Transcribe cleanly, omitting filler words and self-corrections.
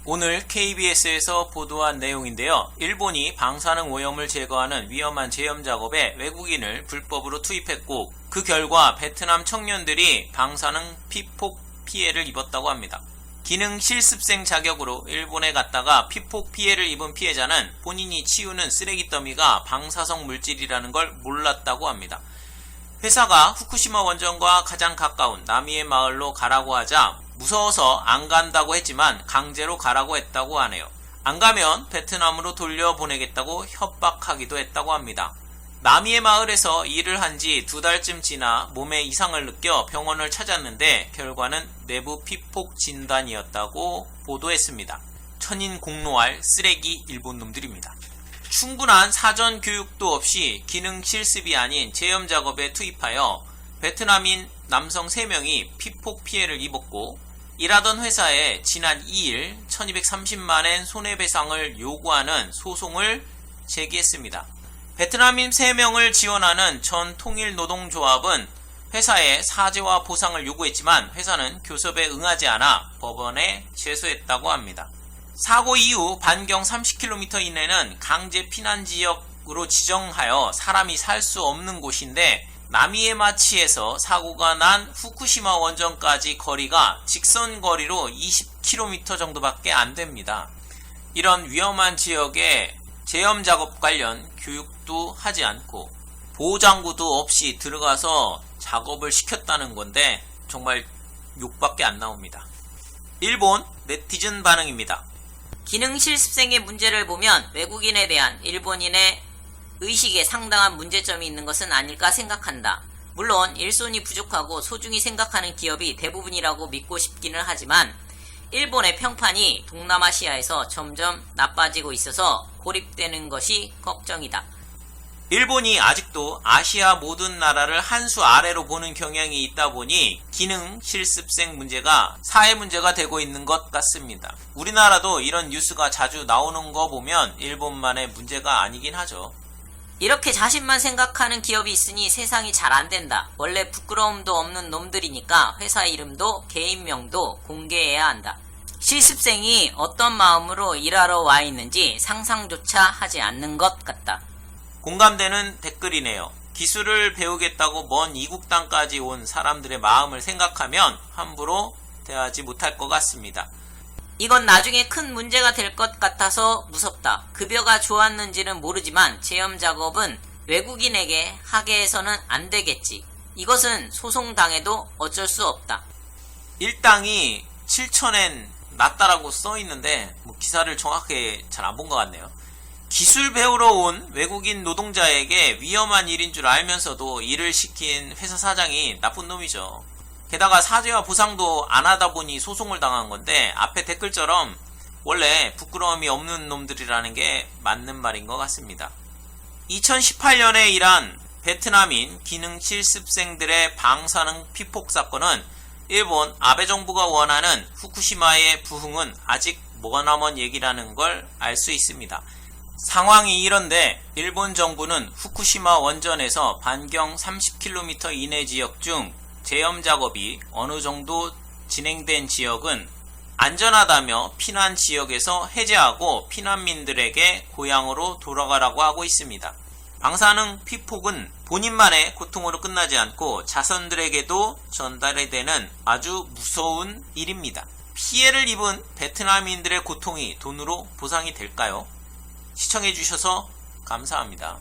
오늘 KBS에서 보도한 내용인데요. 일본이 방사능 오염을 제거하는 위험한 제염 작업에 외국인을 불법으로 투입했고 그 결과 베트남 청년들이 방사능 피폭 피해를 입었다고 합니다. 기능 실습생 자격으로 일본에 갔다가 피폭 피해를 입은 피해자는 본인이 치우는 쓰레기 더미가 방사성 물질이라는 걸 몰랐다고 합니다. 회사가 후쿠시마 원전과 가장 가까운 나미에 마을로 가라고 하자 무서워서 안 간다고 했지만 강제로 가라고 했다고 하네요. 안 가면 베트남으로 돌려보내겠다고 협박하기도 했다고 합니다. 나미에 마을에서 일을 한 지 2달쯤 지나 몸에 이상을 느껴 병원을 찾았는데 결과는 내부 피폭 진단이었다고 보도했습니다. 천인 공노할 쓰레기 일본 놈들입니다. 충분한 사전 교육도 없이 기능 실습이 아닌 제염 작업에 투입하여 베트남인 남성 3명이 피폭 피해를 입었고 일하던 회사에 지난 2일 1230만엔 손해배상을 요구하는 소송을 제기했습니다. 베트남인 3명을 지원하는 전 통일노동조합은 회사에 사죄와 보상을 요구했지만 회사는 교섭에 응하지 않아 법원에 제소했다고 합니다. 사고 이후 반경 30km 이내는 강제 피난지역으로 지정하여 사람이 살 수 없는 곳인데 나미에마치에서 사고가 난 후쿠시마 원전까지 거리가 직선 거리로 20km 정도밖에 안 됩니다. 이런 위험한 지역에 제염 작업 관련 교육도 하지 않고 보호장구도 없이 들어가서 작업을 시켰다는 건데 정말 욕밖에 안 나옵니다. 일본 네티즌 반응입니다. 기능 실습생의 문제를 보면 외국인에 대한 일본인의 의식에 상당한 문제점이 있는 것은 아닐까 생각한다. 물론 일손이 부족하고 소중히 생각하는 기업이 대부분이라고 믿고 싶기는 하지만 일본의 평판이 동남아시아에서 점점 나빠지고 있어서 고립되는 것이 걱정이다. 일본이 아직도 아시아 모든 나라를 한 수 아래로 보는 경향이 있다 보니 기능 실습생 문제가 사회 문제가 되고 있는 것 같습니다. 우리나라도 이런 뉴스가 자주 나오는 거 보면 일본만의 문제가 아니긴 하죠. 이렇게 자신만 생각하는 기업이 있으니 세상이 잘 안 된다. 원래 부끄러움도 없는 놈들이니까 회사 이름도 개인명도 공개해야 한다. 실습생이 어떤 마음으로 일하러 와 있는지 상상조차 하지 않는 것 같다. 공감되는 댓글이네요. 기술을 배우겠다고 먼 이국 땅까지 온 사람들의 마음을 생각하면 함부로 대하지 못할 것 같습니다. 이건 나중에 큰 문제가 될 것 같아서 무섭다. 급여가 좋았는지는 모르지만 제염 작업은 외국인에게 하게 해서는 안 되겠지. 이것은 소송당해도 어쩔 수 없다. 일당이 7,000엔 낮다라고 써있는데 기사를 정확하게 잘 안 본 것 같네요. 기술 배우러 온 외국인 노동자에게 위험한 일인 줄 알면서도 일을 시킨 회사 사장이 나쁜 놈이죠. 게다가 사죄와 보상도 안 하다 보니 소송을 당한 건데 앞에 댓글처럼 원래 부끄러움이 없는 놈들이라는 게 맞는 말인 것 같습니다. 2018년에 일한 베트남인 기능 실습생들의 방사능 피폭 사건은 일본 아베 정부가 원하는 후쿠시마의 부흥은 아직 머나먼 얘기라는 걸 알 수 있습니다. 상황이 이런데 일본 정부는 후쿠시마 원전에서 반경 30km 이내 지역 중 제염 작업이 어느 정도 진행된 지역은 안전하다며 피난 지역에서 해제하고 피난민들에게 고향으로 돌아가라고 하고 있습니다. 방사능 피폭은 본인만의 고통으로 끝나지 않고 자손들에게도 전달이 되는 아주 무서운 일입니다. 피해를 입은 베트남인들의 고통이 돈으로 보상이 될까요? 시청해주셔서 감사합니다.